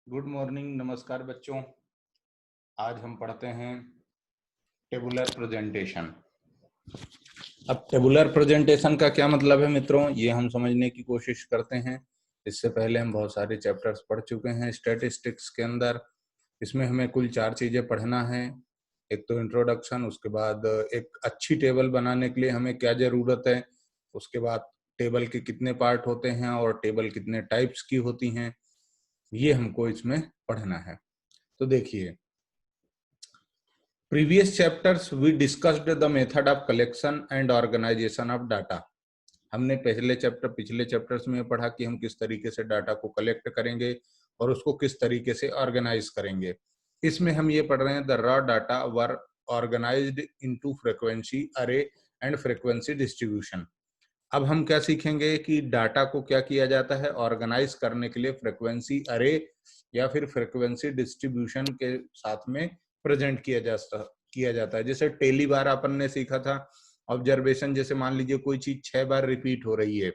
Good morning, नमस्कार बच्चों। आज हम पढ़ते हैं टेबुलर प्रेजेंटेशन। अब टेबुलर प्रेजेंटेशन का क्या मतलब है मित्रों, ये हम समझने की कोशिश करते हैं। इससे पहले हम बहुत सारे चैप्टर्स पढ़ चुके हैं स्टैटिस्टिक्स के अंदर। इसमें हमें कुल 4 चीजें पढ़ना है। एक तो इंट्रोडक्शन, उसके बाद एक अच्छी टेबल बनाने के लिए हमें क्या जरूरत है, उसके बाद टेबल के कितने पार्ट होते हैं और टेबल कितने टाइप्स की होती हैं, ये हमको इसमें पढ़ना है। तो देखिए, previous chapters we discussed the method of collection and organization of data। हमने पिछले चैप्टर्स में पढ़ा कि हम किस तरीके से डाटा को कलेक्ट करेंगे और उसको किस तरीके से ऑर्गेनाइज करेंगे। इसमें हम ये पढ़ रहे हैं the raw data were organised into frequency अरे एंड फ्रीक्वेंसी डिस्ट्रीब्यूशन। अब हम क्या सीखेंगे कि डाटा को क्या किया जाता है ऑर्गेनाइज करने के लिए फ्रीक्वेंसी अरे या फिर फ्रीक्वेंसी डिस्ट्रीब्यूशन के साथ में प्रेजेंट किया जाता है। जैसे टेली बार अपन ने सीखा था ऑब्जर्वेशन। जैसे मान लीजिए कोई चीज 6 बार रिपीट हो रही है,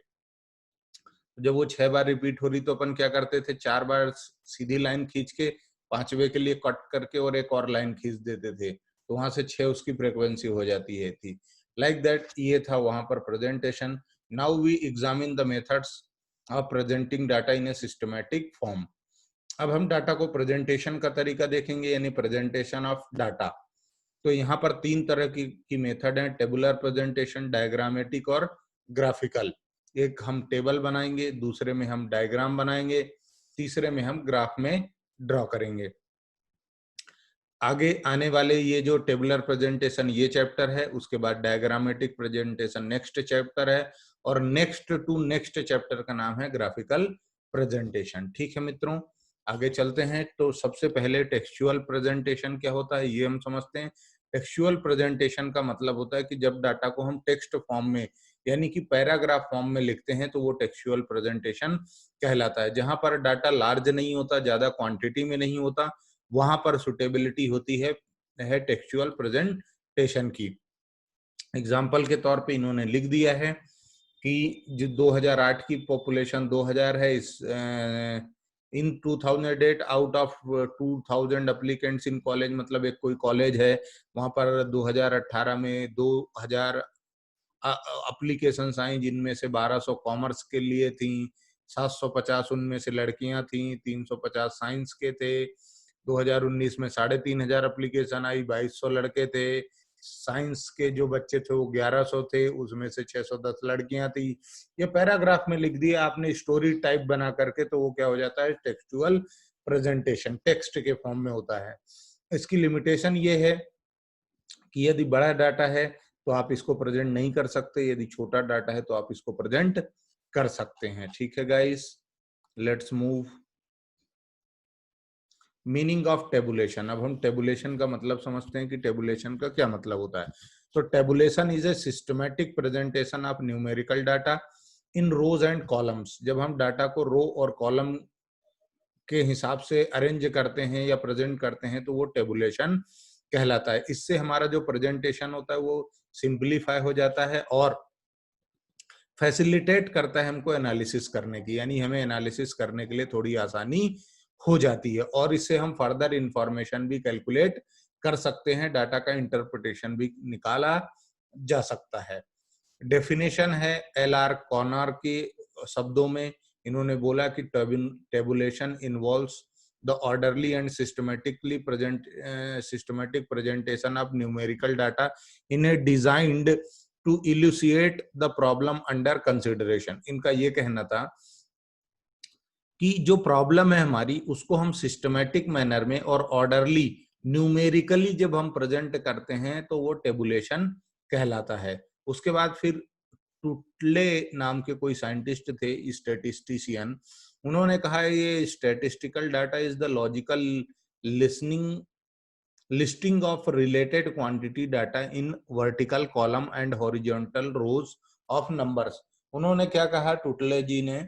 जब वो 6 बार रिपीट हो रही तो अपन क्या करते थे, 4 बार सीधी लाइन खींच के 5वें के लिए कट करके और एक और लाइन खींच देते थे, तो वहां से 6 उसकी फ्रीक्वेंसी हो जाती है थी। लाइक दैट ये था वहां पर presentation. Now we examine the methods of presenting data in a systematic form. अब हम डाटा को प्रेजेंटेशन का तरीका देखेंगे, यानी प्रेजेंटेशन ऑफ डाटा। तो यहाँ पर 3 तरह की मेथड है, टेबुलर प्रेजेंटेशन, डायग्रामेटिक और ग्राफिकल। एक हम टेबल बनाएंगे, दूसरे में हम डायग्राम बनाएंगे, तीसरे में हम ग्राफ में ड्रॉ करेंगे। आगे आने वाले ये जो टेबुलर प्रेजेंटेशन ये चैप्टर है, उसके बाद डायग्रामेटिक प्रेजेंटेशन नेक्स्ट चैप्टर है, और नेक्स्ट टू नेक्स्ट चैप्टर का नाम है ग्राफिकल प्रेजेंटेशन। ठीक है मित्रों, आगे चलते हैं। तो सबसे पहले टेक्सचुअल प्रेजेंटेशन क्या होता है ये हम समझते हैं। टेक्सचुअल प्रेजेंटेशन का मतलब होता है कि जब डाटा को हम टेक्स्ट फॉर्म में यानी कि पैराग्राफ फॉर्म में लिखते हैं तो वो टेक्सचुअल प्रेजेंटेशन कहलाता है। जहां पर डाटा लार्ज नहीं होता, ज्यादा क्वांटिटी में नहीं होता, वहां पर सुटेबिलिटी होती है टेक्सचुअल प्रेजेंटेशन की। एग्जाम्पल के तौर पे इन्होंने लिख दिया है कि जो 2008 की पॉपुलेशन 2000 है, इस इन 2008 out of 2000 applicants in college, मतलब एक कोई कॉलेज है वहां पर 2018 में 2000 एप्लीकेशंस आई, जिनमें से 1200 कॉमर्स के लिए थी, 750 उनमें से लड़कियां थी, 350 साइंस के थे। 2019 में 3500 एप्लीकेशन आई, 2200 लड़के थे। साइंस के जो बच्चे थे वो 1100 थे, उसमें से 610 लड़कियां थी। ये पैराग्राफ में लिख दिया आपने स्टोरी टाइप बना करके, तो वो क्या हो जाता है, टेक्सचुअल प्रेजेंटेशन, टेक्स्ट के फॉर्म में होता है। इसकी लिमिटेशन ये है कि यदि बड़ा डाटा है तो आप इसको प्रेजेंट नहीं कर सकते, यदि छोटा डाटा है तो आप इसको प्रेजेंट कर सकते हैं। ठीक है guys, let's move. Meaning of tabulation. अब हम टेबुलेशन का मतलब समझते हैं कि टेबुलेशन का क्या मतलब होता है। तो tabulation is a systematic presentation of numerical data in rows and columns. जब हम डाटा को रो और कॉलम के हिसाब से अरेंज करते हैं या प्रेजेंट करते हैं तो वो टेबुलेशन कहलाता है। इससे हमारा जो प्रेजेंटेशन होता है वो सिंप्लीफाई हो जाता है और फैसिलिटेट करता है हमको एनालिसिस करने की, यानी हमें एनालिसिस करने के लिए थोड़ी आसानी हो जाती है, और इससे हम फर्दर इंफॉर्मेशन भी कैलकुलेट कर सकते हैं, डाटा का इंटरप्रिटेशन भी निकाला जा सकता है। डेफिनेशन है एल.आर. कॉनर के शब्दों में, इन्होंने बोला कि tabulation involves the orderly and systematic presentation of numerical data in a designed to elucidate the problem under consideration. इनका ये कहना था कि जो प्रॉब्लम है हमारी उसको हम सिस्टमेटिक मैनर में और ऑर्डरली न्यूमेरिकली जब हम प्रेजेंट करते हैं तो वो टेबुलेशन कहलाता है। उसके बाद फिर टुटले नाम के कोई साइंटिस्ट थे, स्टैटिस्टिशियन, उन्होंने कहा ये statistical data is the logical listing of related quantity data in vertical column and horizontal rose of numbers. उन्होंने क्या कहा टुटले जी ने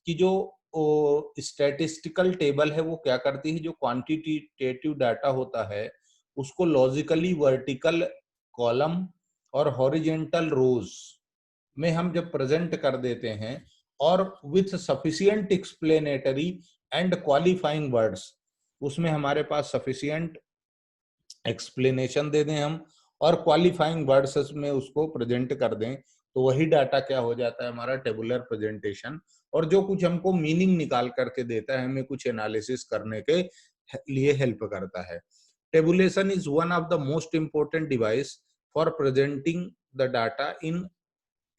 कि जो स्टैटिस्टिकल टेबल है वो क्या करती है, जो क्वांटिटेटिव डाटा होता है उसको लॉजिकली वर्टिकल कॉलम और हॉरिजॉन्टल रोज में हम जब प्रेजेंट कर देते हैं और with sufficient explanatory and qualifying words, उसमें हमारे पास सफिशिएंट एक्सप्लेनेशन दे दें हम और क्वालिफाइंग वर्ड्स में उसको प्रेजेंट कर दें, तो वही डाटा क्या हो जाता है हमारा टेबुलर प्रेजेंटेशन। और जो कुछ हमको मीनिंग निकाल करके देता है, हमें कुछ एनालिसिस करने के लिए हेल्प करता है। Tabulation is one of the most important device for presenting the data in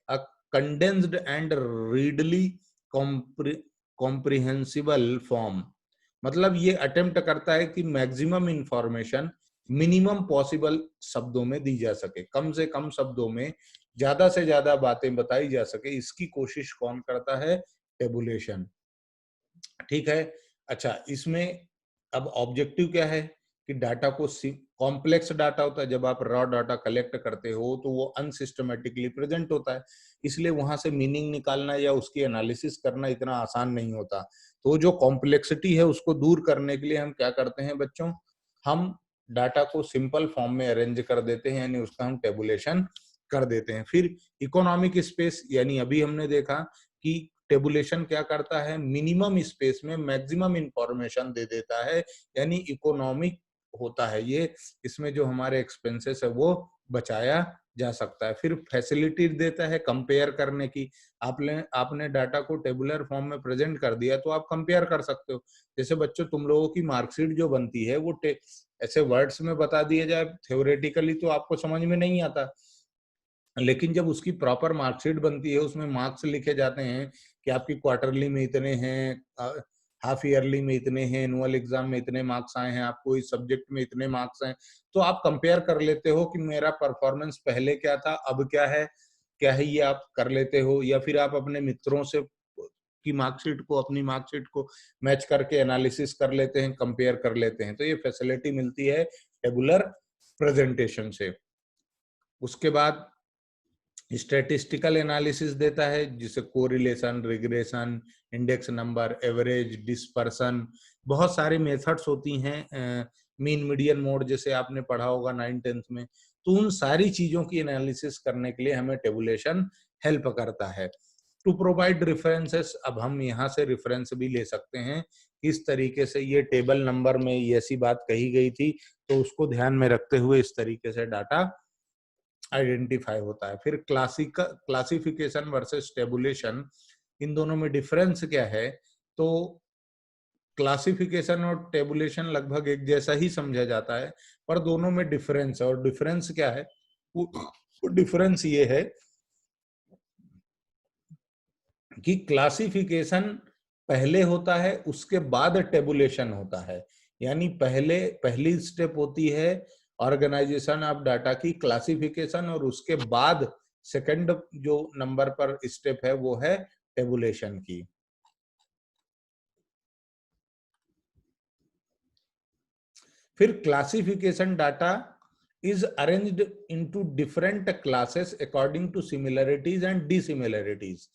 a condensed and readily comprehensible form. मतलब ये अटेम्प्ट करता है कि मैक्सिमम इंफॉर्मेशन मिनिमम पॉसिबल शब्दों में दी जा सके, कम से कम शब्दों में ज्यादा से ज्यादा बातें बताई जा सके, इसकी कोशिश कौन करता है? टेबुलेशन। ठीक है। अच्छा, इसमें अब ऑब्जेक्टिव क्या है कि डाटा को, कॉम्प्लेक्स डाटा होता है, जब आप रॉ डाटा कलेक्ट करते हो तो वो अनसिस्टमेटिकली प्रेजेंट होता है, इसलिए वहां से मीनिंग निकालना या उसकी एनालिसिस करना इतना आसान नहीं होता। तो जो कॉम्प्लेक्सिटी है उसको दूर करने के लिए हम क्या करते हैं बच्चों, हम डाटा को सिंपल फॉर्म में अरेंज कर देते हैं, यानी उसका हम टेबुलेशन कर देते हैं। फिर इकोनॉमिक स्पेस, यानी अभी हमने देखा कि टेबुलेशन क्या करता है, मिनिमम स्पेस में मैक्सिमम इंफॉर्मेशन दे देता है, यानी इकोनॉमिक होता है ये, इसमें जो हमारे एक्सपेंसेस है वो बचाया जा सकता है। फिर फैसिलिटी देता है कंपेयर करने की, आपने डाटा को टेबुलर फॉर्म में प्रेजेंट कर दिया तो आप कंपेयर कर सकते हो। जैसे बच्चों तुम लोगों की मार्कशीट जो बनती है वो ऐसे वर्ड्स में बता दिया जाए थ्योरेटिकली तो आपको समझ में नहीं आता, लेकिन जब उसकी प्रॉपर मार्कशीट बनती है, उसमें मार्क्स लिखे जाते हैं कि आपकी क्वार्टरली में इतने हैं, हाफ ईयरली में इतने हैं, एनुअल एग्जाम में इतने मार्क्स आए हैं, आपको इस सब्जेक्ट में इतने मार्क्स हैं, तो आप कंपेयर कर लेते हो कि मेरा परफॉर्मेंस पहले क्या था, अब क्या है ये आप कर लेते हो। या फिर आप अपने मित्रों से की मार्कशीट को, अपनी मार्कशीट को मैच करके एनालिसिस कर लेते हैं, कंपेयर कर लेते हैं। तो ये फैसिलिटी मिलती है टेबुलर प्रेजेंटेशन से। उसके बाद स्टैटिस्टिकल एनालिसिस देता है, जिसे correlation, regression, index number, average, dispersion, बहुत सारी मेथड्स होती हैं, मीन मीडियन मोड जैसे आपने पढ़ा होगा 9th-10th में। तो उन सारी चीजों की एनालिसिस करने के लिए हमें टेबुलेशन हेल्प करता है। टू प्रोवाइड रेफरेंसेस, अब हम यहाँ से रेफरेंस भी ले सकते हैं, इस तरीके से ये टेबल नंबर में ये ऐसी बात कही गई थी, तो उसको ध्यान में रखते हुए इस तरीके से डाटा आइडेंटिफाई होता है। फिर क्लासिफिकेशन वर्सेस टेबुलेशन, इन दोनों में डिफरेंस क्या है? तो क्लासिफिकेशन और टेबुलेशन लगभग एक जैसा ही समझा जाता है, पर दोनों में डिफरेंस है। और डिफरेंस क्या है? वो डिफरेंस ये है कि क्लासिफिकेशन पहले होता है, उसके बाद टेबुलेशन होता है। यानी पहली स्टेप होती है ऑर्गेनाइजेशन ऑफ डाटा की क्लासिफिकेशन, और उसके बाद सेकंड जो नंबर पर स्टेप है वो है टेबुलेशन की। फिर classification data is arranged into different classes according to similarities and dissimilarities।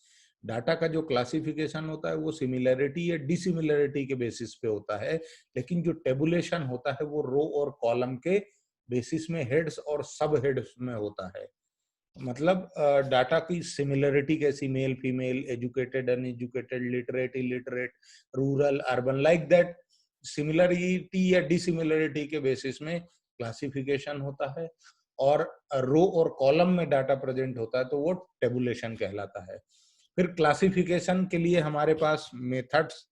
Data का जो क्लासिफिकेशन होता है वो सिमिलैरिटी या डिसिमिलैरिटी के बेसिस पे होता है, लेकिन जो टेबुलेशन होता है वो रो और कॉलम के बेसिस में, हेड्स और सब हेड्स में होता है। मतलब डाटा की सिमिलरिटी कैसी, male female, educated uneducated, literate illiterate, rural urban, like that, similarity या डिसिमिलरिटी के बेसिस में क्लासिफिकेशन होता है। और रो और कॉलम में डाटा प्रेजेंट होता है तो वो टेबुलेशन कहलाता है। फिर क्लासिफिकेशन के लिए हमारे पास methods,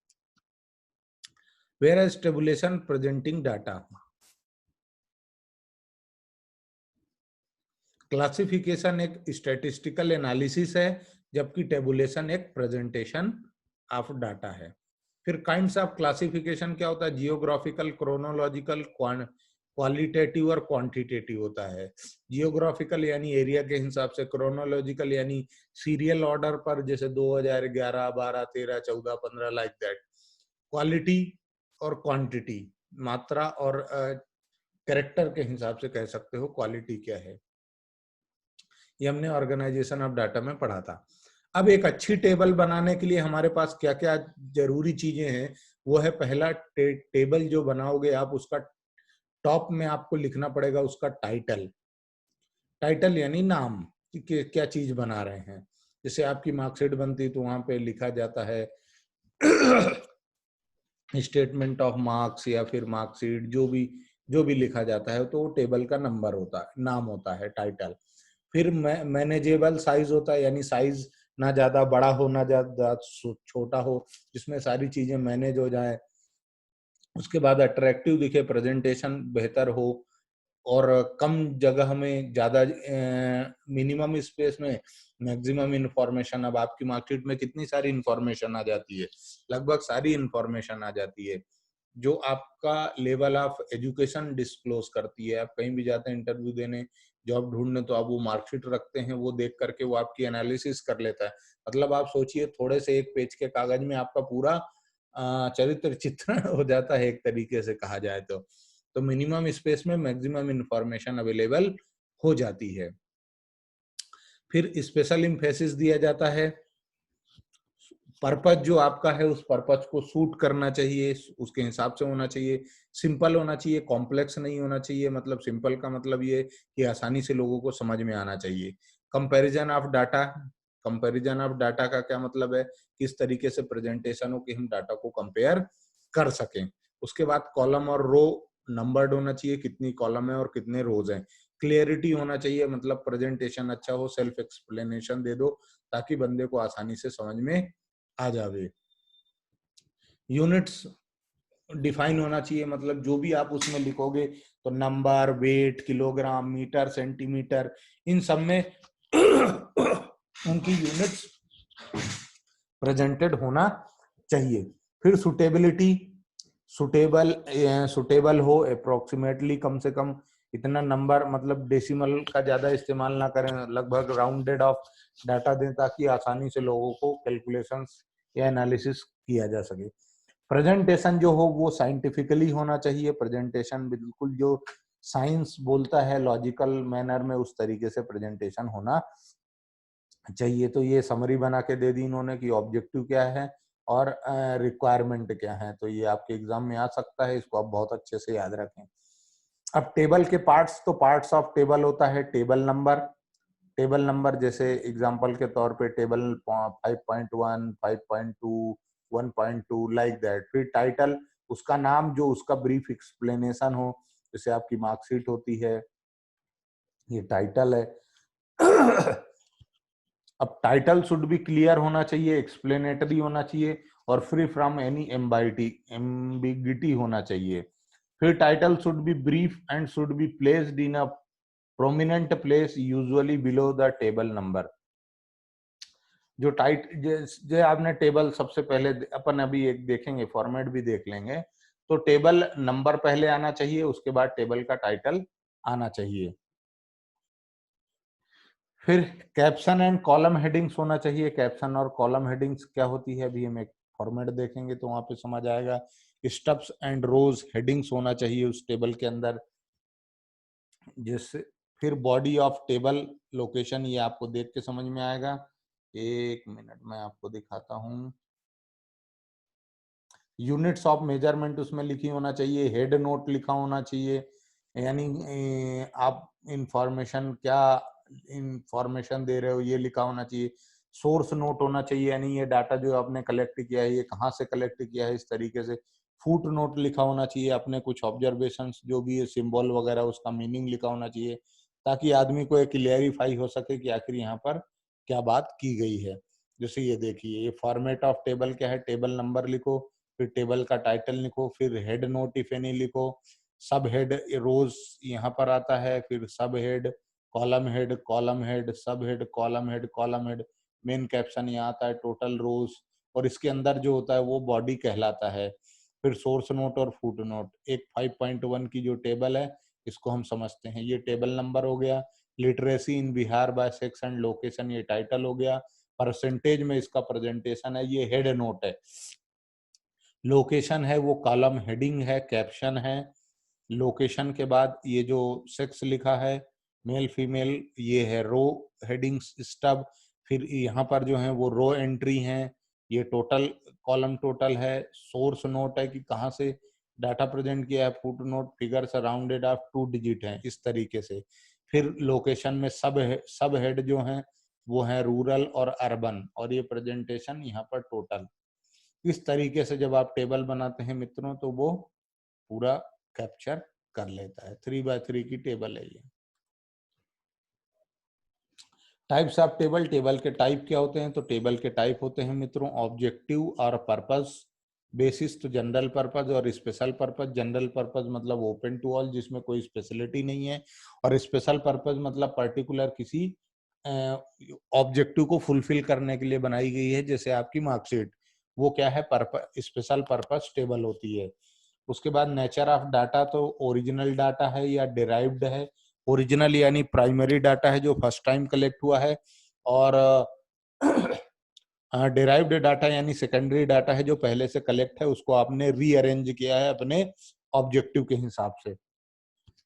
whereas tabulation presenting data. Classification एक स्टैटिस्टिकल एनालिसिस है, जबकि टेबुलेशन एक प्रेजेंटेशन ऑफ डाटा है। फिर काइंड्स ऑफ क्लासिफिकेशन क्या होता है? जियोग्राफिकल, क्रोनोलॉजिकल, क्वालिटेटिव और क्वांटिटेटिव होता है। जियोग्राफिकल यानी एरिया के हिसाब से, क्रोनोलॉजिकल यानी सीरियल ऑर्डर पर, जैसे 2011, 12, 13, 14, 15, लाइक दैट। क्वालिटी और क्वांटिटी, मात्रा और कैरेक्टर के हिसाब से कह सकते हो क्वालिटी क्या है। ये हमने ऑर्गेनाइजेशन ऑफ डाटा में पढ़ा था। अब एक अच्छी टेबल बनाने के लिए हमारे पास क्या क्या जरूरी चीजें हैं, वो है पहला, टेबल जो बनाओगे आप, उसका टॉप में आपको लिखना पड़ेगा उसका टाइटल। टाइटल यानी नाम कि क्या चीज बना रहे हैं। जैसे आपकी मार्कशीट बनती तो वहां पे लिखा जाता है स्टेटमेंट ऑफ मार्क्स या फिर मार्कशीट, जो भी लिखा जाता है तो वो टेबल का नंबर होता है, नाम होता है, टाइटल। फिर मैनेजेबल साइज होता है, यानी साइज ना ज्यादा बड़ा हो ना ज्यादा छोटा हो, जिसमें सारी चीजें मैनेज हो जाए। उसके बाद अट्रैक्टिव दिखे, प्रेजेंटेशन बेहतर हो, और कम जगह में ज्यादा मिनिमम स्पेस में मैक्सिमम इंफॉर्मेशन। अब आपकी मार्कशीट में कितनी सारी इंफॉर्मेशन आ जाती है, लगभग सारी इंफॉर्मेशन आ जाती है, जो आपका लेवल ऑफ एजुकेशन डिस्क्लोज करती है। आप कहीं भी जाते हैं इंटरव्यू देने, जॉब ढूंढने, तो आप वो मार्कशीट रखते हैं, वो देख करके वो आपकी एनालिसिस कर लेता है। मतलब आप सोचिए, थोड़े से एक पेज के कागज में आपका पूरा चरित्र चित्रण हो जाता है, एक तरीके से कहा जाए तो मिनिमम स्पेस में मैक्सिमम इंफॉर्मेशन अवेलेबल हो जाती है। फिर स्पेशल इम्फेसिस दिया जाता है, पर्पज जो आपका है उस पर्पज को सूट करना चाहिए, उसके हिसाब से होना चाहिए, सिंपल होना चाहिए, कॉम्प्लेक्स नहीं होना चाहिए। मतलब सिंपल का मतलब ये कि आसानी से लोगों को समझ में आना चाहिए। Comparison of data, comparison of data का क्या मतलब है, किस तरीके से प्रेजेंटेशन हो कि हम डाटा को कंपेयर कर सकें। उसके बाद कॉलम और रो नंबर्ड होना चाहिए, कितनी कॉलम है और कितने रोज हैं। क्लियरिटी होना चाहिए, मतलब प्रेजेंटेशन अच्छा हो, सेल्फ एक्सप्लेनेशन दे दो ताकि बंदे को आसानी से समझ में आ जावे। यूनिट्स डिफाइन होना चाहिए, मतलब जो भी आप उसमें लिखोगे तो number, weight, kilogram, metre, centimetre, इन सब में उनकी यूनिट्स प्रेजेंटेड होना चाहिए। फिर सुटेबिलिटी, सुटेबल हो, अप्रोक्सीमेटली कम से कम इतना नंबर, मतलब डेसिमल का ज्यादा इस्तेमाल ना करें, लगभग राउंडेड ऑफ डाटा दें ताकि आसानी से लोगों को कैलकुलेशंस या एनालिसिस किया जा सके। प्रेजेंटेशन जो हो वो साइंटिफिकली होना चाहिए, प्रेजेंटेशन बिल्कुल जो साइंस बोलता है लॉजिकल मैनर में, उस तरीके से प्रेजेंटेशन होना चाहिए। तो ये समरी बना के दे दी इन्होंने कि ऑब्जेक्टिव क्या है और रिक्वायरमेंट क्या है, तो ये आपके एग्जाम में आ सकता है, इसको आप बहुत अच्छे से याद रखें। अब टेबल के पार्ट्स, तो पार्ट्स ऑफ टेबल होता है टेबल नंबर। टेबल नंबर जैसे एग्जांपल के तौर पे टेबल 5.1, 5.2, 1.2, लाइक दैट। फिर टाइटल, उसका नाम जो उसका ब्रीफ एक्सप्लेनेशन हो, जैसे आपकी मार्कशीट होती है, ये टाइटल है। अब टाइटल शुड बी क्लियर होना चाहिए, एक्सप्लेनेटरी होना चाहिए, और फ्री फ्रॉम एनी एम्बिगिटी होना चाहिए। फिर title should be brief and should be placed in a prominent place, usually below the table number. जो जो आपने टेबल, सबसे पहले अपन अभी एक देखेंगे, फॉर्मेट भी देख लेंगे, तो टेबल नंबर पहले आना चाहिए, उसके बाद टेबल का टाइटल आना चाहिए। फिर कैप्शन एंड कॉलम हेडिंग्स होना चाहिए। कैप्शन और कॉलम हेडिंग्स क्या होती है, अभी हम एक फॉर्मेट देखेंगे तो वहां पे समझ आएगा। स्टब्स एंड रोज हेडिंग्स होना चाहिए उस टेबल के अंदर, जिससे फिर बॉडी ऑफ टेबल लोकेशन, ये आपको देख के समझ में आएगा। एक मिनट मैं आपको दिखाता हूँ। यूनिट्स ऑफ मेजरमेंट उसमें लिखी होना चाहिए, हेड नोट लिखा होना चाहिए, यानी आप इंफॉर्मेशन क्या इंफॉर्मेशन दे रहे हो ये लिखा होना चाहिए। सोर्स नोट होना चाहिए, यानी ये डाटा जो आपने कलेक्ट किया है ये कहाँ से कलेक्ट किया है, इस तरीके से। फुट नोट लिखा होना चाहिए, अपने कुछ ऑब्जर्वेशंस जो भी है, सिंबल वगैरह, उसका मीनिंग लिखा होना चाहिए, ताकि आदमी को क्लियरिफाई हो सके कि आखिर यहाँ पर क्या बात की गई है। जैसे ये देखिए, ये फॉर्मेट ऑफ टेबल क्या है, टेबल नंबर लिखो, फिर टेबल का टाइटल लिखो, फिर हेड नोट इफ एनी लिखो, सब हेड रोज यहाँ पर आता है, फिर sub head, column head, column head, sub head, column head, column head, main caption यहाँ आता है, टोटल रोज, और इसके अंदर जो होता है वो बॉडी कहलाता है। फिर सोर्स नोट और फुट नोट। एक 5.1 की जो टेबल है इसको हम समझते हैं, ये टेबल नंबर हो गया। Literacy in Bihar by sex and location, ये टाइटल हो गया। परसेंटेज में इसका प्रेजेंटेशन है, ये हेड नोट है। लोकेशन है वो कॉलम हेडिंग है, कैप्शन है। लोकेशन के बाद ये जो सेक्स लिखा है, मेल फीमेल, ये है रो हेडिंग्स स्टब। फिर यहाँ पर जो है वो रो एंट्री है, ये टोटल कॉलम टोटल है। सोर्स नोट है कि कहाँ से डाटा प्रेजेंट किया है। Foot note, figure surrounded of 2 digit है, इस तरीके से। फिर लोकेशन में सब हेड जो है वो है रूरल और अर्बन, और ये प्रेजेंटेशन यहाँ पर टोटल। इस तरीके से जब आप टेबल बनाते हैं मित्रों तो वो पूरा कैप्चर कर लेता है। 3x3 की टेबल है ये। टाइप्स ऑफ टेबल, टेबल के टाइप क्या होते हैं? तो टेबल के टाइप होते हैं मित्रों ऑब्जेक्टिव और पर्पस बेसिस, तो जनरल पर्पस और स्पेशल पर्पस। जनरल पर्पस मतलब ओपन टू ऑल, जिसमें कोई स्पेशलिटी नहीं है, और स्पेशल पर्पस मतलब पर्टिकुलर किसी ऑब्जेक्टिव को फुलफिल करने के लिए बनाई गई है, जैसे आपकी मार्कशीट, वो क्या है? स्पेशल पर्पस टेबल होती है। उसके बाद नेचर ऑफ डाटा, तो ओरिजिनल डाटा है या डिराइव्ड है। ओरिजिनल यानी प्राइमरी डाटा है जो फर्स्ट टाइम कलेक्ट हुआ है, और डिराइव्ड डाटा यानी सेकेंडरी डाटा है जो पहले से कलेक्ट है, उसको आपने रीअरेंज किया है अपने ऑब्जेक्टिव के हिसाब से।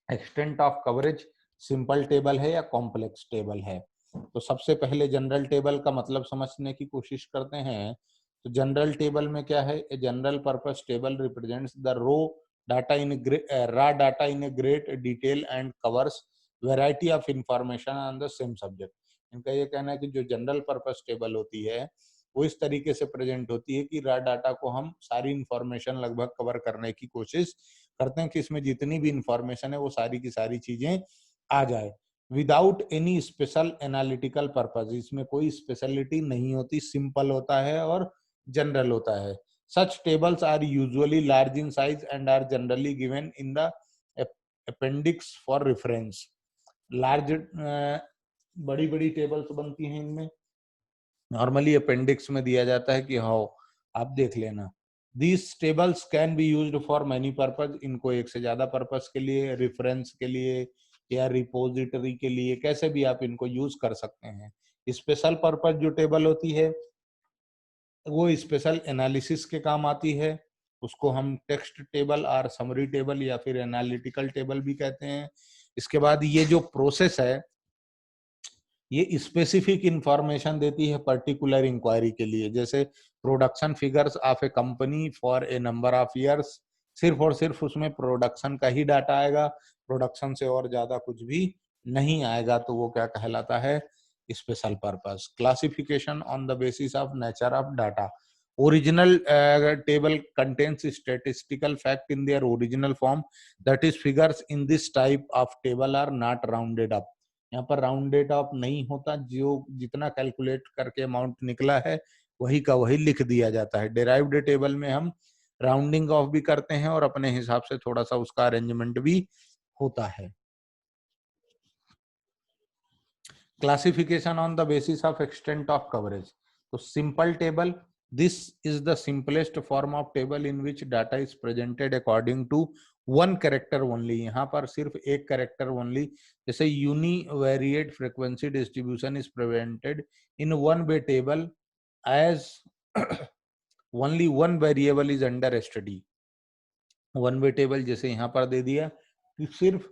Extent of coverage, simple table है या कॉम्प्लेक्स टेबल है। तो सबसे पहले जनरल टेबल का मतलब समझने की कोशिश करते हैं। तो जनरल टेबल में क्या है? A general purpose table represents the raw data in a great detail and covers variety of information on the same subject। इनका ये कहना है कि जो जनरल पर्पस टेबल होती है वो इस तरीके से प्रेजेंट होती है कि रा डाटा को हम सारी इंफॉर्मेशन लगभग कवर करने की कोशिश करते हैं कि इसमें जितनी भी इंफॉर्मेशन है वो सारी की सारी चीजें आ जाए, without any special analytical purpose. इसमें कोई स्पेशलिटी नहीं होती, सिंपल होता है और जनरल होता है। Such tables are usually large in size and are generally given in the appendix for reference. Large बड़ी बड़ी टेबल्स बनती हैं, इनमें नॉर्मली अपेंडिक्स में दिया जाता है कि हाँ आप देख लेना। These tables can be used for many purpose, इनको एक से ज्यादा पर्पज के लिए, रेफरेंस के लिए या रिपोजिटरी के लिए, कैसे भी आप इनको यूज कर सकते हैं। स्पेशल पर्पज जो टेबल होती है वो स्पेशल एनालिसिस के काम आती है, उसको हम टेक्स्ट टेबल और समरी टेबल या फिर एनालिटिकल टेबल भी कहते हैं। इसके बाद ये जो प्रोसेस है ये स्पेसिफिक इंफॉर्मेशन देती है पर्टिकुलर इंक्वायरी के लिए, जैसे production figures of A company for a number of years, सिर्फ और सिर्फ उसमें प्रोडक्शन का ही डाटा आएगा, प्रोडक्शन से और ज्यादा कुछ भी नहीं आएगा, तो वो क्या कहलाता है? Special purpose. Classification on the basis of nature of data, original table contains statistical fact in their original form, that is figures in this type of table are not rounded up. यहाँ पर rounded off नहीं होता, जो जितना calculate करके amount निकला है वही का वही लिख दिया जाता है। डिराइव्ड टेबल में हम राउंडिंग ऑफ भी करते हैं और अपने हिसाब से थोड़ा सा उसका अरेंजमेंट भी होता है। Classification on the basis of extent of coverage, तो simple table, this is the simplest form of table in which data is presented according to one character only. यहाँ पर सिर्फ एक कैरेक्टर ओनली, जैसे univariate frequency distribution is presented in one way table as only one variable is under study. One way table जैसे यहाँ पर दे दिया कि सिर्फ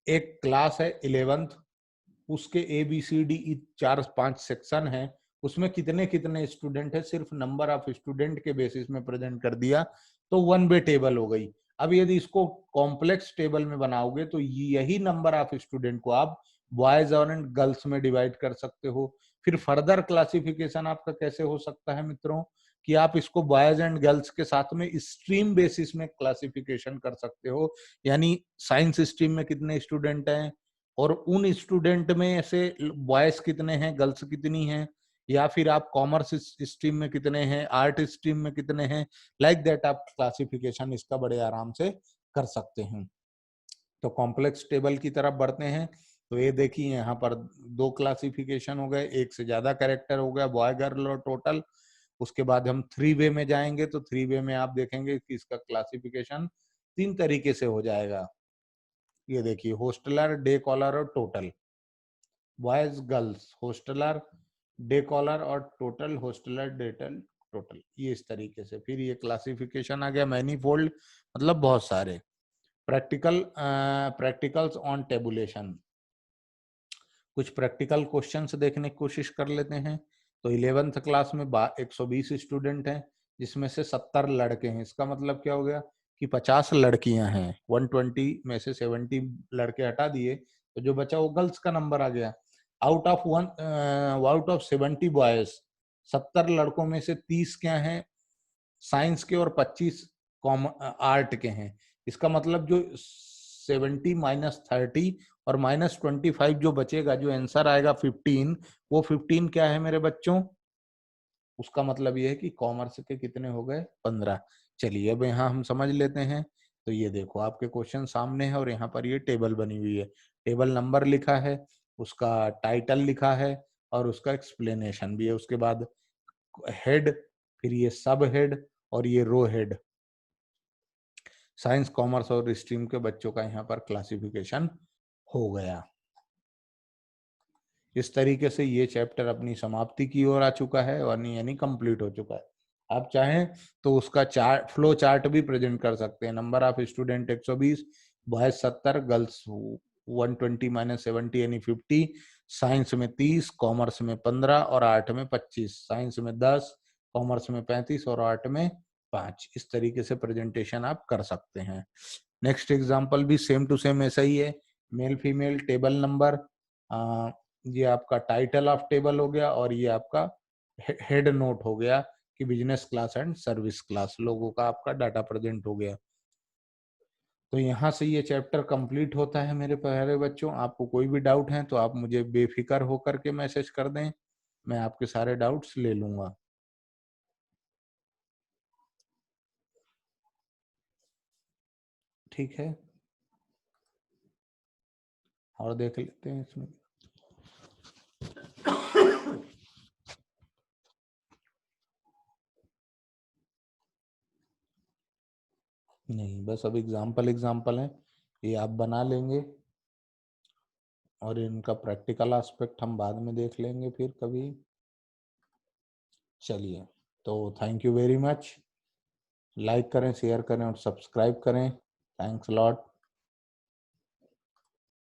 एक क्लास है 11th, उसके ABCD 4-5 सेक्शन है, उसमें कितने कितने स्टूडेंट है सिर्फ नंबर ऑफ स्टूडेंट के बेसिस में प्रेजेंट कर दिया, तो वन वे टेबल हो गई। अब यदि इसको कॉम्प्लेक्स टेबल में बनाओगे तो यही नंबर ऑफ स्टूडेंट को आप बॉयज और गर्ल्स में डिवाइड कर सकते हो। फिर फर्दर क्लासिफिकेशन आपका कैसे हो सकता है मित्रों, कि आप इसको बॉयज एंड गर्ल्स के साथ में स्ट्रीम बेसिस में क्लासिफिकेशन कर सकते हो, यानी साइंस स्ट्रीम में कितने स्टूडेंट हैं और उन स्टूडेंट में से बॉयज कितने हैं, गर्ल्स कितनी हैं, या फिर आप कॉमर्स स्ट्रीम में कितने हैं, आर्ट स्ट्रीम में कितने हैं, लाइक दैट आप क्लासिफिकेशन इसका बड़े आराम से कर सकते हैं। तो कॉम्प्लेक्स टेबल की तरफ बढ़ते हैं। तो ये देखिए यहाँ पर दो क्लासिफिकेशन हो गए, एक से ज्यादा कैरेक्टर हो गया, बॉय गर्ल और टोटल। उसके बाद हम 3 वे में जाएंगे, तो 3 वे में आप देखेंगे कि इसका क्लासिफिकेशन 3 तरीके से हो जाएगा। ये देखिए होस्टलर, डे कॉलर और total, boys girls, hosteller, day scholar और टोटल, होस्टलर, डेटल, टोटल, ये इस तरीके से। फिर ये क्लासिफिकेशन आ गया मैनीफोल्ड, मतलब बहुत सारे। प्रैक्टिकल्स ऑन टेबुलेशन, कुछ प्रैक्टिकल क्वेश्चंस देखने की कोशिश कर लेते हैं। तो 11th क्लास में 120 स्टूडेंट हैं, जिसमें से 70 लड़के हैं। इसका मतलब क्या हो गया कि 50 लड़कियां हैं, 120 में से 70 लड़के हटा दिए तो जो बचा वो गर्ल्स का नंबर आ गया। आउट ऑफ 70 बॉयज, 70 लड़कों में से 30 क्या हैं, साइंस के और 25 आर्ट के हैं। इसका मतलब जो 70 माइनस 30 और माइनस 25 जो बचेगा, जो आंसर आएगा 15, वो 15 क्या है मेरे बच्चों? उसका मतलब ये है कि कॉमर्स के कितने हो गए? 15। चलिए अब यहाँ हम समझ लेते हैं। तो ये देखो आपके क्वेश्चन सामने है और यहाँ पर ये टेबल बनी हुई है। टेबल नंबर लिखा है, उसका टाइटल लिखा है और उसका एक्सप्लेनेशन भी है। उसके बाद हेड, फिर ये सब हेड और ये रो हेड। साइंस, कॉमर्स और स्ट्रीम के बच्चों का यहाँ पर क्लासिफिकेशन हो गया। इस तरीके से ये चैप्टर अपनी समाप्ति की ओर आ चुका है और यानी कंप्लीट हो चुका है। आप चाहें तो उसका चार्ट, फ्लो चार्ट भी प्रेजेंट कर सकते हैं। Number of student 120, boys 70, girls 120 minus 70 यानी 50, साइंस में 30, कॉमर्स में 15 और आर्ट में 25, साइंस में 10, कॉमर्स में 35 और आर्ट में 5। इस तरीके से प्रेजेंटेशन आप कर सकते हैं। नेक्स्ट एग्जाम्पल भी सेम टू सेम ऐसा ही है। मेल फीमेल टेबल नंबर, ये आपका टाइटल ऑफ टेबल हो गया और ये आपका हेड नोट हो गया कि business class and service class लोगों का आपका डाटा प्रेजेंट हो गया। तो यहाँ से ये चैप्टर कंप्लीट होता है मेरे प्यारे बच्चों। आपको कोई भी डाउट है तो आप मुझे बेफिक्र होकर के मैसेज कर दें, मैं आपके सारे डाउट्स ले लूंगा। ठीक है, और देख लेते हैं इसमें। नहीं, बस अब एग्जाम्पल है, ये आप बना लेंगे और इनका प्रैक्टिकल एस्पेक्ट हम बाद में देख लेंगे फिर कभी। चलिए, तो thank you very much. Like करें, शेयर करें और सब्सक्राइब करें। Thanks lot.